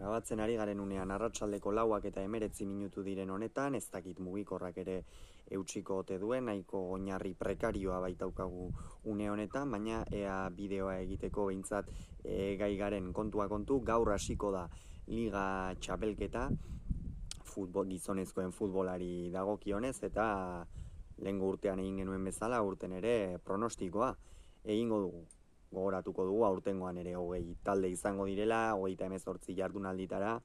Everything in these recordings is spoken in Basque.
Grabatzen ari garen unean arratsaldeko 4:19 diren honetan, ez dakit mugikorrak ere eutsiko ote duen, nahiko oinarri prekarioa baitaukagu une honetan, baina ea bideoa egiteko behintzat gai garen kontua kontu. Gaur hasiko da Liga txapelketa, gizonezkoen futbolari dagokionez, eta lehengo urtean egin genuen bezala, urten ere pronostikoa egingo dugu. Gogoratuko dugu aurtengoan ere 20 talde izango direla, 38 jardunalditara,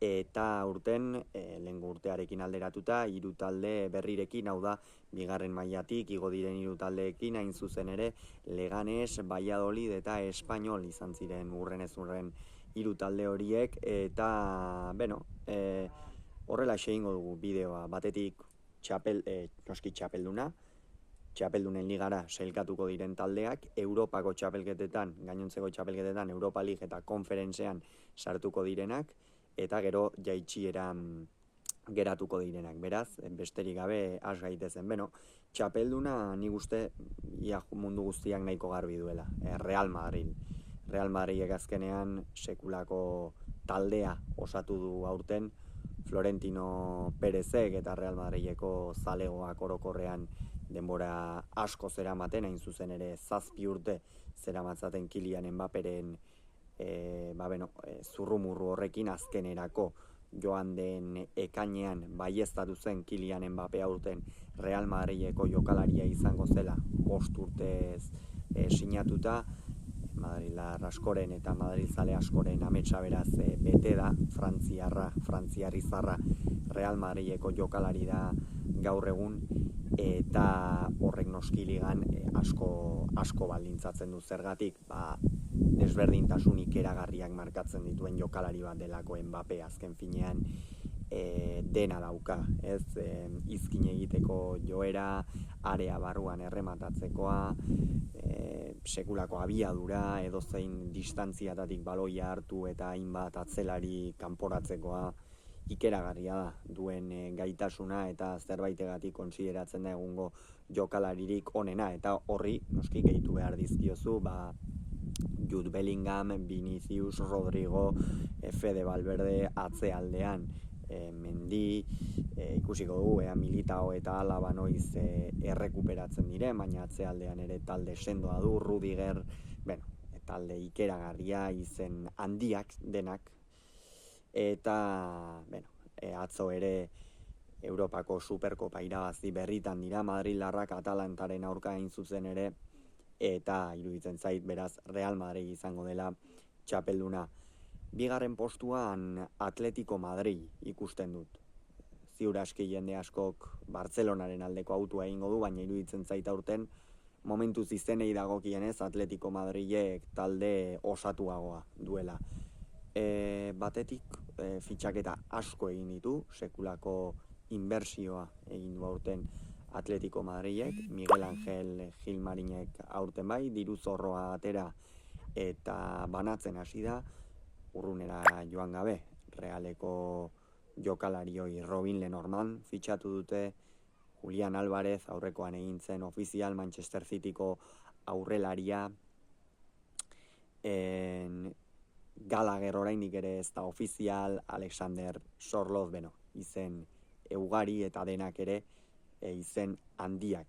eta urten lehengo urtearekin alderatuta 3 talde berrirekin, hau da, bigarren mailatik igo diren 3 taldeekin, hain zuzen ere Leganes, Valladolid eta Espainol izan ziren urrenez urren 3 talde horiek, eta horrela egingo dugu bideoa. Batetik noski txapelduna, txapeldunen ligara sailkatuko diren taldeak, Europako txapelketetan, gainontzeko txapelketetan, Europa League eta konferentzean sartuko direnak, eta gero jaitsieran geratuko direnak. Beraz, besterik gabe has gaitezen. Txapelduna nik uste ia mundu guztiak nahiko garbi duela. Real Madrid. Real Madridek azkenean sekulako taldea osatu du aurten, Florentino Perezek eta Real Madrideko zalegoak orokorrean denbora asko zeramaten, hain zuzen ere 7 urte zeramatzaten Kylian Mbapperen zurrumurru horrekin. Azkenerako joan den ekainean baieztatu zen Kylian Mbappe aurten Real Madrideko jokalaria izango zela 5 urtez sinatuta. Madrilar askoren eta madrilzale askoren ametsa beraz bete da, frantziarrizarra Real Madrideko jokalari da gaur egun, eta horrek noski ligan asko baldintzatzen du. Zergatik, desberdintasun ikeragarriak markatzen dituen jokalari bat delako Mbappe, azken finean dena dauka, ez? Izkin egiteko joera, area barruan errematatzekoa, sekulako abiadura, edozein distantziatatik baloia hartu eta hainbat atzelari kanporatzekoa, ikeragarria da duen gaitasuna, eta zerbaitegatik kontsideratzen da egungo jokalaririk onena, eta horri noski gehitu behar dizkiozu Jude Bellingham, Vinicius, Rodrigo, Fede Valverde atzealdean, Mendy, ikusiko dugu Militao eta Alaba noiz errekuperatzen diren, baina atzealdean ere talde sendoa du, Rudiger, talde ikeragarria, izen handiak denak, eta atzo ere Europako Superkopa irabazi berritan dira Madrildarrak Atalantaren aurka hain zuzen ere, eta iruditzen zait beraz Real Madrid izango dela txapelduna. Bigarren postuan Atletico Madrid ikusten dut. Ziur aski jende askok Bartzelonaren aldeko autua egingo du, baina iruditzen zait aurten momentuz izenei dagokienez Atletico Madridek talde osatuagoa duela. Batetik fitxaketa asko egin ditu, sekulako inbertsioa egin du aurten Atletico Madridek, Miguel Angel Gilmarinek aurten bai, diru zorroa atera eta banatzen hasi da, urrunera joan gabe, Realeko jokalarioi Robin Lenormand fitxatu dute, Julian Álvarez aurrekoan egin zen ofizial Manchester Cityko aurrelaria, Gallagher oraindik ere ez da ofizial, Alexander Sorloth, izen ugari eta denak ere izen handiak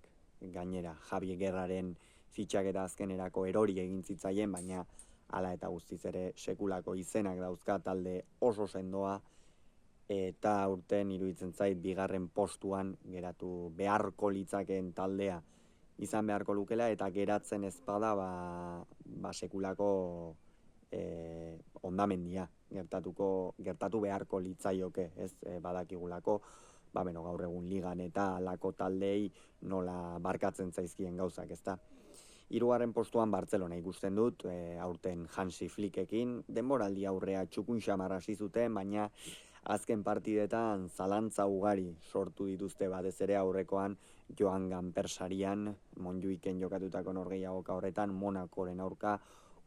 gainera. Javi Guerraren fitxaketa azkenerako erori egin zitzaien, baina hala eta guztiz ere sekulako izenak dauzka, talde oso sendoa, eta urten iruditzen zait bigarren postuan geratu beharko litzakeen taldea izan beharko lukela, eta geratzen ez bada sekulako hondamendia gertatu beharko litzaioke, ez badakigulako gaur egun ligan eta alako taldei nola barkatzen zaizkien gauzak, ezta. 3. postuan Bartzelona ikusten dut, aurten Hansi Flickekin, denboraldi aurrea txukun xamar hasi zuten, baina azken partidetan zalantza ugari sortu dituzte, batez ere aurrekoan Joan Gampersarian, Montjuiken jokatutako norgehiagoka horretan, Monakoren aurka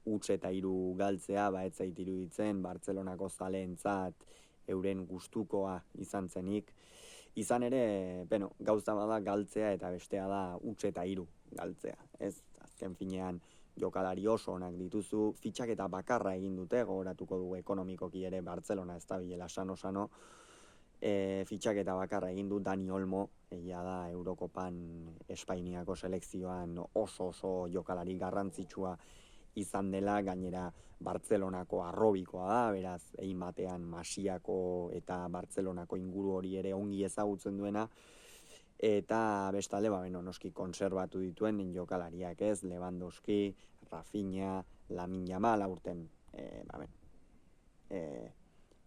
3-3 galtzea, ez zait iruditzen Bartzelonako zaleentzat euren gustukoa izan zenik. Izan ere, gauza bada galtzea eta bestea da 3-3 galtzea, ez? Azken finean jokalari oso onak dituzu, fitxaketa bakarra egin dute, gogoratuko dugu ekonomikoki ere Bartzelona ez da bilela sano-sano, fitxaketa bakarra egin du Dani Olmo, egia da Eurokopan Espainiako selekzioan oso jokalari garrantzitsua izan dela, gainera Bartzelonako arrobikoa da, beraz, egin batean Masiako eta Bartzelonako inguru hori ere ongi ezagutzen duena, eta bestalde, noski konserbatu dituen jokalariak ez, Lewandowski, Rafinha, Lamine Yamal, aurten,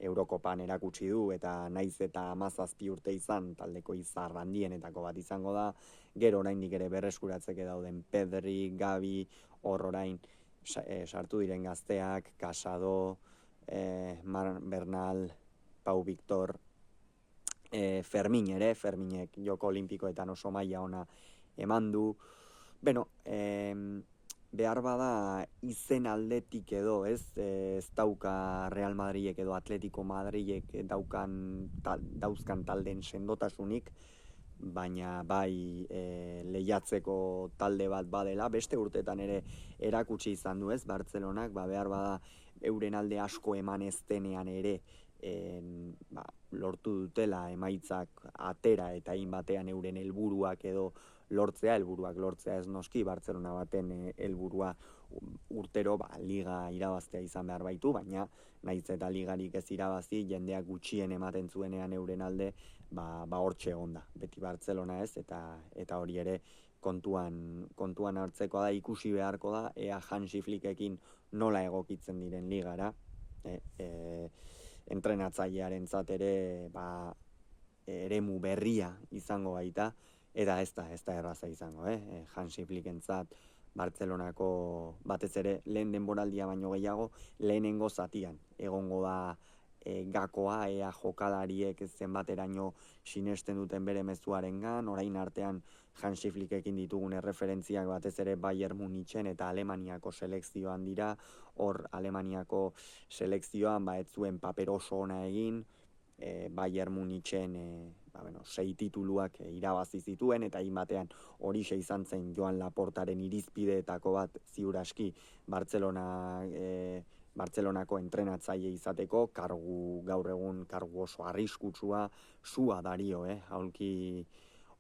Eurokopan erakutsi du, eta naiz eta 17 urte izan, taldeko izar handienetako bat izango da, gero oraindik ere berreskuratzeke dauden Pedri, Gavi, hor orain sartu diren gazteak, Casado, Bernal, Pau Victor, Ferminek joko olimpikoetan oso maila ona eman du. Behar bada izen aldetik edo, ez dauka Real Madridek edo Atletico Madridek dauzkan talden sendotasunik, baina bai lehiatzeko talde bat badela, beste urtetan ere erakutsi izan du ez, Bartzelonak, behar bada euren alde asko eman ez denean ere, lortu dutela emaitzak atera eta batean euren helburuak lortzea ez noski, Bartzelona baten helburua urtero liga irabaztea izan behar baitu, baina naiz eta ligarik ez irabazi, jendeak gutxien ematen zuenean euren alde, hortxe egon da, beti Bartzelona ez, eta hori ere kontuan hartzekoa da, ikusi beharko da, ea Hansi Flickekin nola egokitzen diren ligara, entrenatzailearentzat ere eremu berria izango baita, eta ez da erraza izango, Hansi Flickentzat Bartzelonako batez ere lehen denboraldia baino gehiago, lehenengo zatian egongo da gakoa, ea jokalariek zenbateraino sinesten duten bere mezuarengan, orain artean Hansi Flickekin ditugun erreferentziak batez ere Bayern Munichen eta Alemaniako selekzioan dira, hor Alemaniako selekzioan ez zuen paper oso ona egin, Bayern Munichen 6 tituluak irabazi zituen, eta batean horixe izan zen Joan Laportaren irizpideetako bat ziur aski Bartzelonako entrenatzaile izateko, gaur egun kargu oso arriskutsua, sua dario, aulki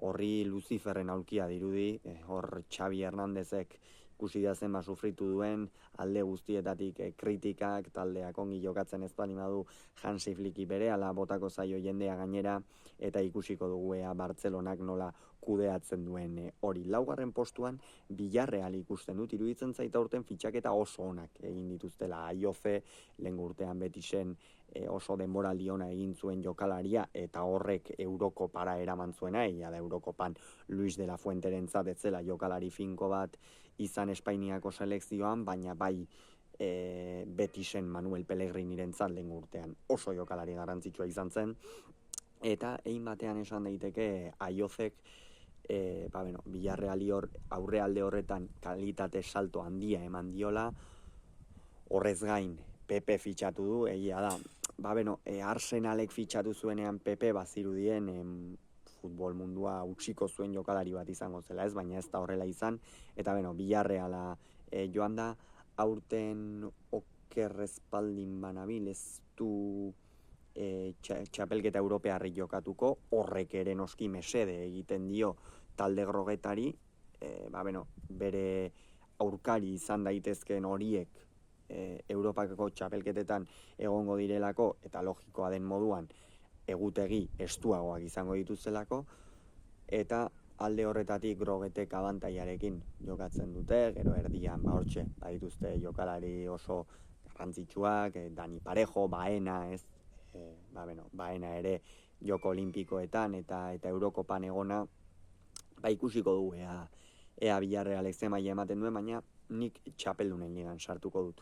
horri Luciferren aulkia dirudi, hor Xavi Hernandezek ikusi da zenba sufritu duen, alde guztietatik kritikak, taldeak ongi jokatzen ez baldin badu Hansi Flicki berehala botako zaio jendea gainera, eta ikusiko dugu Bartzelonak nola kudeatzen duen hori. Laugarren postuan Villarreal ikusten dut, iruditzen zaita urten fitxaketa oso onak egin dituztela. Aioze, lehen urtean Betisen oso denboraldi ona egin zuen jokalaria, eta horrek Eurokopara eraman zuena, da Eurokopan Luis de la Fuenterentzat ez zela jokalari finko bat izan Espainiako selekzioan, baina bai Betisen Manuel Pellegrinirentzat lehen urtean oso jokalari garrantzitsua izan zen, eta egin batean esan daiteke Aiozek Villarreali aurrealde horretan kalitate salto handia eman diola, horrez gain Pepe fitxatu du, egia da, Arsenalek fitxatu zuenean Pepe bazirudien futbol mundua utziko zuen jokalari bat izango zela ez, baina ez da horrela izan, eta Villarreala joan da, aurten okerrezpaldin banabil ez du txapelketa europearri jokatuko, horrek ere noski mesede egiten dio talde grogetari, bere aurkari izan daitezkeen horiek Europako txapelketetan egongo direlako, eta logikoa den moduan egutegi estuagoak izango dituztelako, eta alde horretatik grogetek abantaiarekin jokatzen dute, gero erdian hortxe, dituzte jokalari oso garrantzitsuak, Dani Parejo, Baena, ez, Baena ere joko olimpikoetan eta Eurokopan egona, ikusiko du ea Villarrealek ze maila ematen duen, baina nik txapeldunen ligan sartuko dut.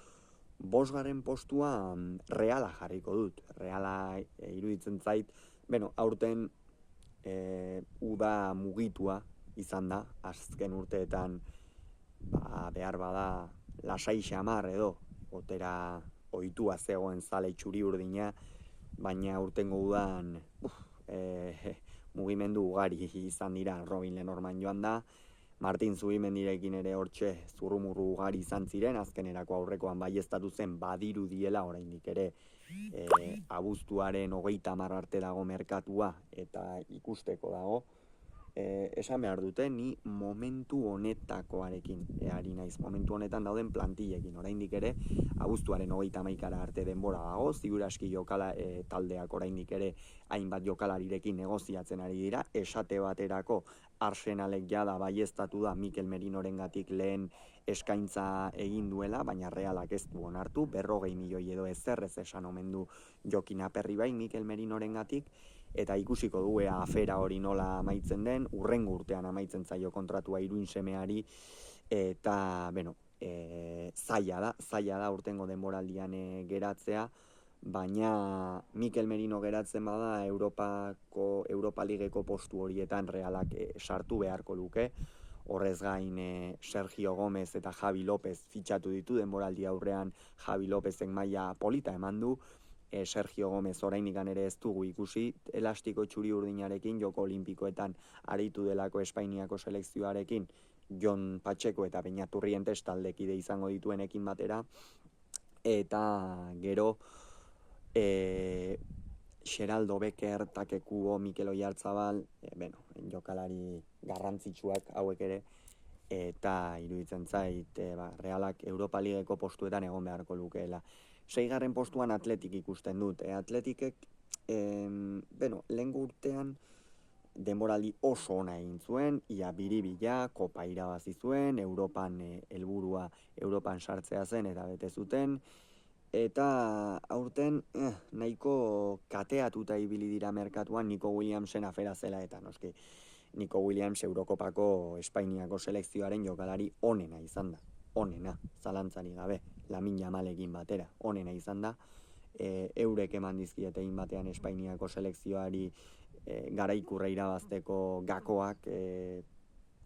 5. postua Reala jarriko dut. Reala iruditzen zait, aurten uda mugitua izan da, azken urteetan behar bada lasai xamar edo, otera ohitua zegoen zale txuri urdina, baina urtengo udan mugimendu ugari izan dira. Robin Lenormand joan da, Martin Zubimendirekin ere hortxe zurrumurru ugari izan ziren, azkenerako aurrekoan baieztatu zen badiru diela oraindik ere abuztuaren 30 arte dago merkatua eta ikusteko dago. Esan behar dute, ni momentu honetakoarekin ari naiz, momentu honetan dauden plantillekin, oraindik ere abuztuaren 31 arte denbora dago, ziur aski taldeak oraindik ere hainbat jokalarirekin negoziatzen ari dira, esate baterako Arsenalek jada baieztatu da Mikel Merinorengatik lehen eskaintza egin duela, baina Realak ez du onartu, 40 milioi edo ezerrez esan omen du Jokin Aperribai Mikel Merinorengatik, eta ikusiko du afera hori nola amaitzen den, hurrengo urtean amaitzen zaio kontratua Iruin semeari, eta, zaila da urtengo denboraldian geratzea, baina Mikel Merino geratzen bada Europa Ligeko postu horietan Realak sartu beharko luke. Horrez gain Sergio Gomez eta Javi López fitxatu ditu, denboraldi aurrean Javi Lópezen maila polita eman du, Sergio Gomez oraindik ere ez dugu ikusi, elastiko txuri urdinarekin, joko olimpikoetan aritu delako Espainiako selekzioarekin, Jon Pacheco eta Beñaturrientes taldekide izango dituenekin batera, eta gero Xeraldo Becker, Take Kubo, Mikel Oyarzabal, jokalari garrantzitsuak hauek ere, eta iruditzen zait, Realak Europa Ligeko postuetan egon beharko lukeela. 6. postuan Atletik ikusten dut. Atletikek, lehen urtean denboraldi oso ona egin zuen, ia biribila, kopa irabazi zuen, Europan helburua Europan sartzea zen eta bete zuten, eta aurten nahiko kateatuta ibili dira merkatuan Nico Williamsen afera zela, eta noski Nico Williams Eurokopako Espainiako selekzioaren jokalari onena izan da. Onena, zalantzari gabe, Lamin Yamalekin batera, onena izan da. Eurek eman dizkiete egin batean Espainiako selekzioari garaikurra irabazteko gakoak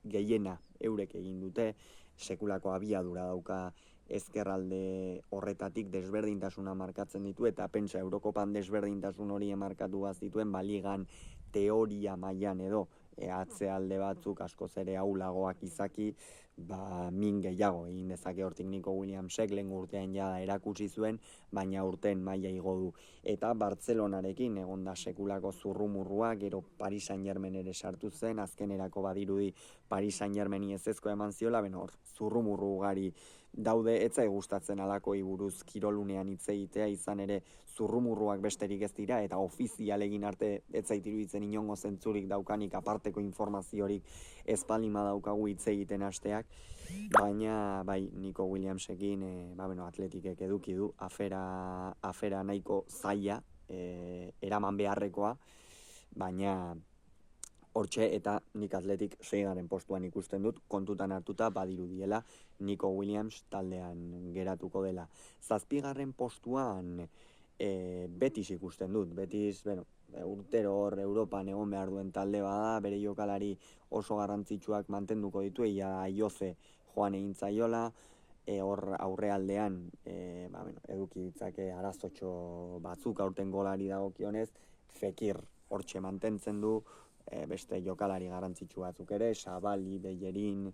gehiena eurek egin dute, sekulako abiadura dauka ezkerralde horretatik desberdintasuna markatzen ditu, eta pentsa Eurokopan desberdintasun hori markatu bazituen, baligan teoria mailan edo atzealde batzuk askoz ere ahulagoak izaki, min gehiago egin dezake hortik Nico Williamsek, lehen urtean jada erakutsi zuen, baina urten maila igo du. Eta Bartzelonarekin egon da sekulako zurrumurrua, gero Paris Saint-Germain ere sartu zen, azkenerako badirudi Paris Saint-Germaini ezezko eman ziola, hor zurrumurru ugari daude, ez zait gustatzen halakoi buruz kirolunean hitz egitea, izan ere zurrumurruak besterik ez dira, eta ofizialegin arte ez zait iruditzen inongo zentzurik daukanik, aparteko informaziorik ez palima daukagu hitz egiten hasteak, baina bai Nico Williamsekin Atletikek eduki du afera nahiko zaila, eraman beharrekoa, baina hortxe, eta nik Atletik 6. postuan ikusten dut, kontutan hartuta badirudiela Nico Williams taldean geratuko dela. 7. postuan Betis ikusten dut. Betis, urtero hor Europan egon behar duen talde bada, bere jokalari oso garrantzitsuak mantenduko ditu, Aioze joan egin zaiola, hor aurrealdean eduki ditzake arazotxo batzuk aurten golari dagokionez, Fekir hortxe mantentzen du, beste jokalari garrantzitsu batzuk ere, Sabali, Bellerin,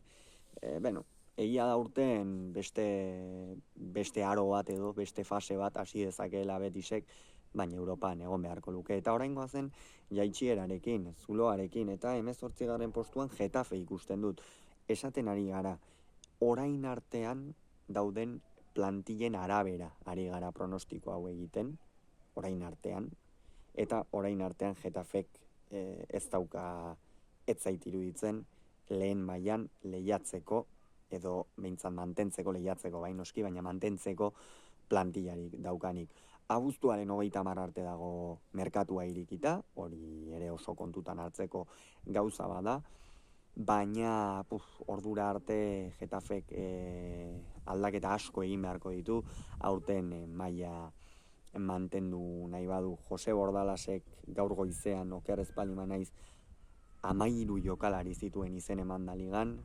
egia da urten beste aro bat edo, beste fase bat hasi dezakeela Betisek, baina Europan egon beharko luke. Eta oraingoa zen jaitsierarekin, zuloarekin, eta 18. postuan Getafe ikusten dut. Esaten ari gara, orain artean dauden plantillen arabera ari gara pronostiko hau egiten, orain artean, eta orain artean Getafek ez dauka ez zait iruditzen lehen mailan lehiatzeko, edo behintzat mantentzeko lehiatzeko, noski, baina mantentzeko plantillarik daukanik. Abuztuaren 30 arte dago merkatua irikita, hori ere oso kontutan hartzeko gauza bada, baina ordura arte Getafek aldaketa asko egin beharko ditu, aurten maila mantendu nahi badu. Jose Bordalasek gaur goizean, oker ez palima naiz, 13 jokalari zituen izen eman da ligan,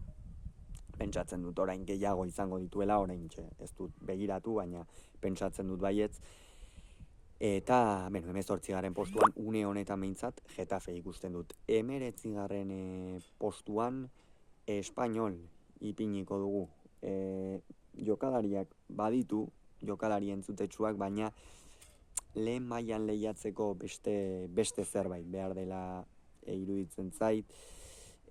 pentsatzen dut orain gehiago izango dituela, orain ez dut begiratu, baina pentsatzen dut baietz. Eta, 18. postuan, une honetan behintzat, Getafe ikusten dut. 19. postuan, Espainol ipiniko dugu. Jokalariak baditu, jokalari entzutetsuak, baina lehen mailan lehiatzeko beste zerbait behar dela iruditzen zait.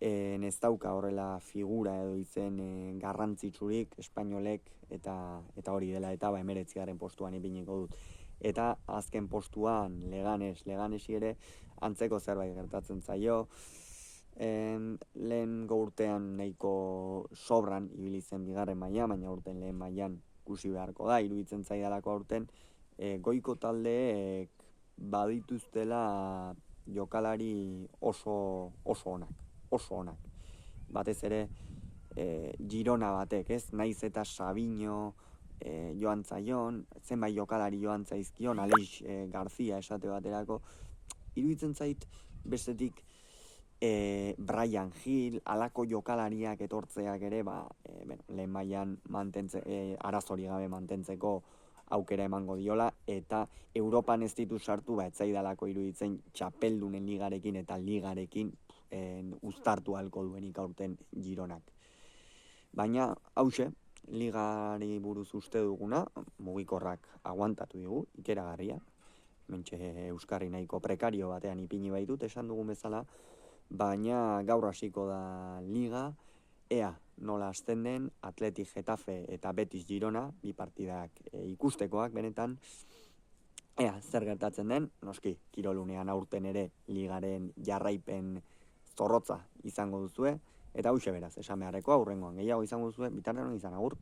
Ez dauka horrela figura edo izen garrantzitsurik espainolek, eta hori dela eta 19. postuan ipiniko dut. Eta azken postuan Leganesi ere antzeko zerbait gertatzen zaio. Lehen urtean nahiko sobran ibili zen bigarren maila, baina urten lehen mailan ikusi beharko da, iruditzen zaidalako aurten goiko taldeek badituztela jokalari oso onak. Batez ere Girona batek, ez? Naiz eta Sabiño joan zaion, zenbait jokalari joan zaizkion, Aleix Garzia esate baterako, iruditzen zait bestetik Brian Hill, alako jokalariak etortzeak ere, lehen mailan arazori gabe mantentzeko aukera emango diola, eta Europan ez ditu sartu, ez zaidalako iruditzen txapeldunen ligarekin eta ligarekin uztartu ahalko duenik aurten Gironak. Baina, hauxe, ligari buruz uste duguna, mugikorrak aguantatu digu, ikeragarria, mentxe euskarri nahiko prekario batean ipini baitut, esan dugun bezala, baina gaur hasiko da liga, ea nola hasten den Athletic Getafe eta Betis Girona, bi partidak ikustekoak benetan, ea zer gertatzen den, noski kirolunean aurten ere ligaren jarraipen zorrotza izango duzue, eta hauxe beraz, esan beharreko aurrengoan gehiago izango duzue, bitartean izan agur.